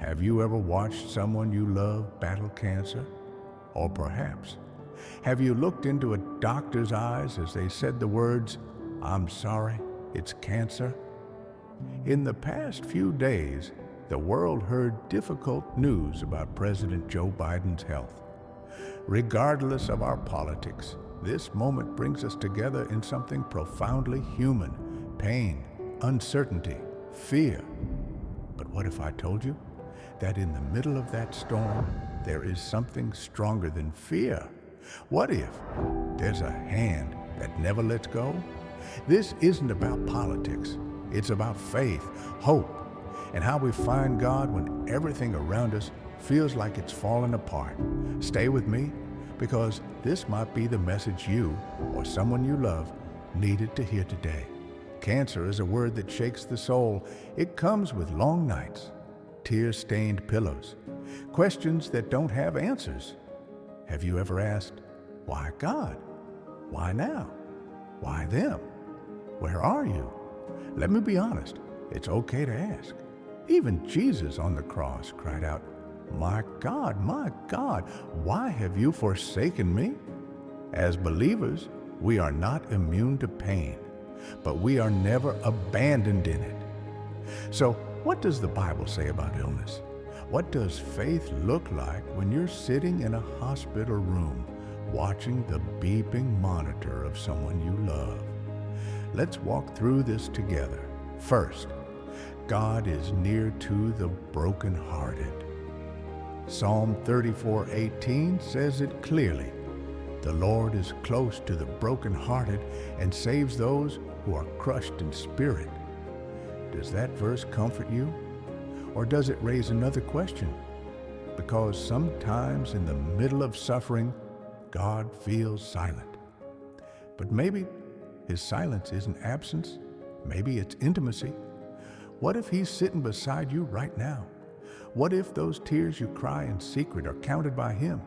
Have you ever watched someone you love battle cancer? Or perhaps, have you looked into a doctor's eyes as they said the words, "I'm sorry, it's cancer"? In the past few days, the world heard difficult news about President Joe Biden's health. Regardless of our politics, this moment brings us together in something profoundly human: pain, uncertainty, fear. But what if I told you that in the middle of that storm, there is something stronger than fear? What if there's a hand that never lets go? This isn't about politics. It's about faith, hope, and how we find God when everything around us feels like it's falling apart. Stay with me, because this might be the message you or someone you love needed to hear today. Cancer is a word that shakes the soul. It comes with long nights, tear-stained pillows, questions that don't have answers. Have you ever asked, why God? Why now? Why them? Where are you? Let me be honest, it's okay to ask. Even Jesus on the cross cried out, my God, why have you forsaken me?" As believers, we are not immune to pain, but we are never abandoned in it. So, what does the Bible say about illness? What does faith look like when you're sitting in a hospital room watching the beeping monitor of someone you love? Let's walk through this together. First, God is near to the brokenhearted. Psalm 34:18 says it clearly. The Lord is close to the brokenhearted and saves those who are crushed in spirit. Does that verse comfort you? Or does it raise another question? Because sometimes in the middle of suffering, God feels silent. But maybe his silence isn't absence. Maybe it's intimacy. What if he's sitting beside you right now? What if those tears you cry in secret are counted by him?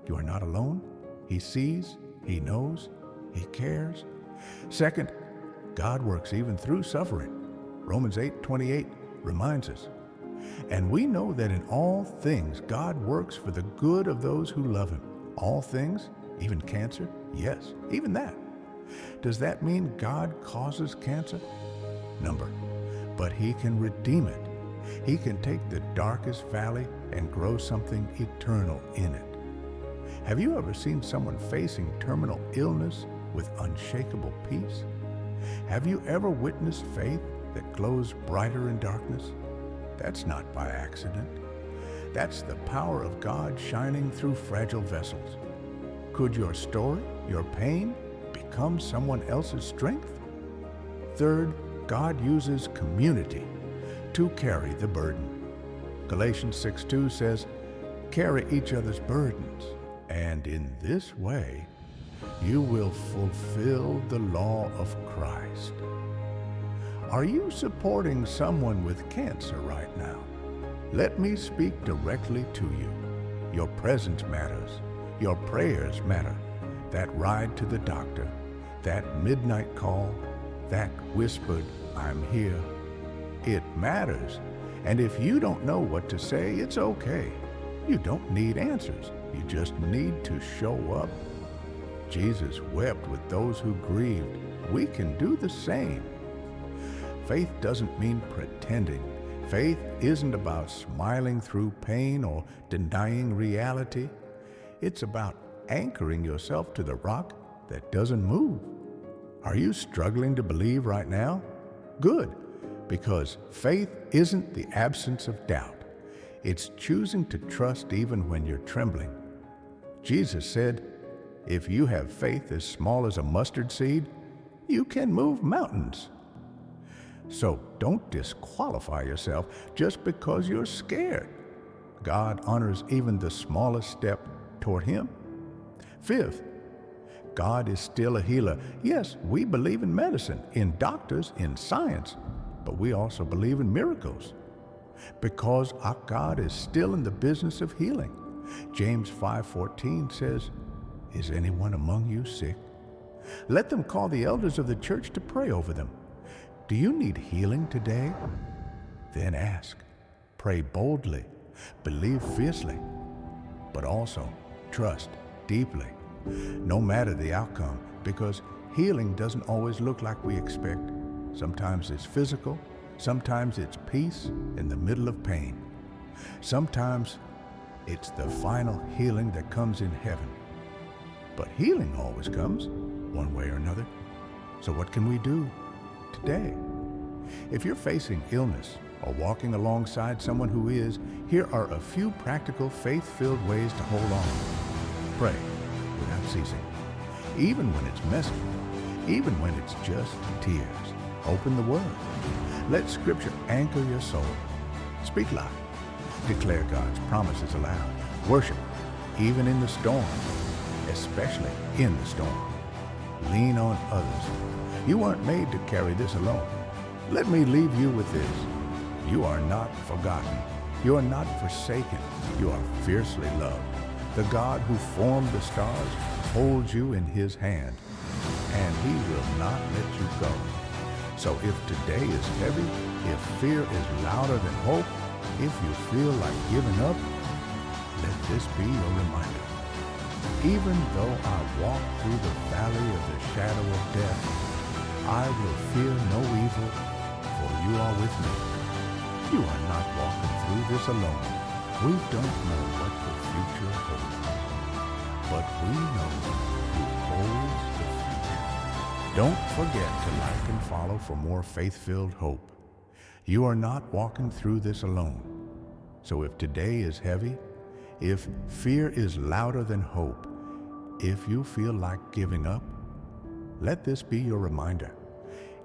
You are not alone. He sees, he knows, he cares. Second, God works even through suffering. Romans 8:28 reminds us. And we know that in all things God works for the good of those who love him. All things, even cancer? Yes, even that. Does that mean God causes cancer? Number, but he can redeem it. He can take the darkest valley and grow something eternal in it. Have you ever seen someone facing terminal illness with unshakable peace? Have you ever witnessed faith that glows brighter in darkness? That's not by accident. That's the power of God shining through fragile vessels. Could your story, your pain, become someone else's strength? Third, God uses community to carry the burden. Galatians 6:2 says, "Carry each other's burdens, and in this way you will fulfill the law of Christ." Are you supporting someone with cancer right now? Let me speak directly to you. Your presence matters. Your prayers matter. That ride to the doctor, that midnight call, that whispered, "I'm here." It matters. And if you don't know what to say, it's okay. You don't need answers. You just need to show up. Jesus wept with those who grieved. We can do the same. Faith doesn't mean pretending. Faith isn't about smiling through pain or denying reality. It's about anchoring yourself to the rock that doesn't move. Are you struggling to believe right now? Good, because faith isn't the absence of doubt. It's choosing to trust even when you're trembling. Jesus said, if you have faith as small as a mustard seed, you can move mountains. So don't disqualify yourself just because you're scared. God honors even the smallest step toward him. Fifth, God is still a healer. Yes, we believe in medicine, in doctors, in science, but we also believe in miracles because our God is still in the business of healing. James 5:14 says, "Is anyone among you sick? Let them call the elders of the church to pray over them." Do you need healing today? Then ask. Pray boldly Believe fiercely, but also trust deeply, no matter the outcome, because healing doesn't always look like we expect. Sometimes it's physical, sometimes it's peace in the middle of pain. Sometimes it's the final healing that comes in heaven. But healing always comes, one way or another. So what can we do today? If you're facing illness or walking alongside someone who is, here are a few practical, faith-filled ways to hold on. Pray without ceasing. Even when it's messy, even when it's just tears. Open the Word. Let Scripture anchor your soul. Speak loud. Declare God's promises aloud. Worship, even in the storm, especially in the storm. Lean on others. You weren't made to carry this alone. Let me leave you with this. You are not forgotten. You are not forsaken. You are fiercely loved. The God who formed the stars holds you in His hand, and He will not let you go. So if today is heavy, if fear is louder than hope, if you feel like giving up, let this be your reminder. Even though I walk through the valley of the shadow of death, I will fear no evil, for you are with me. You are not walking through this alone. We don't know what the future holds, but we know who holds the future. Don't forget to like and follow for more faith-filled hope. You are not walking through this alone. So if today is heavy, if fear is louder than hope, if you feel like giving up, let this be your reminder.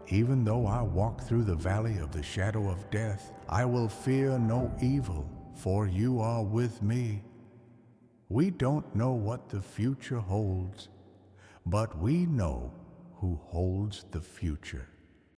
Even though I walk through the valley of the shadow of death, I will fear no evil, for you are with me. We don't know what the future holds, but we know who holds the future.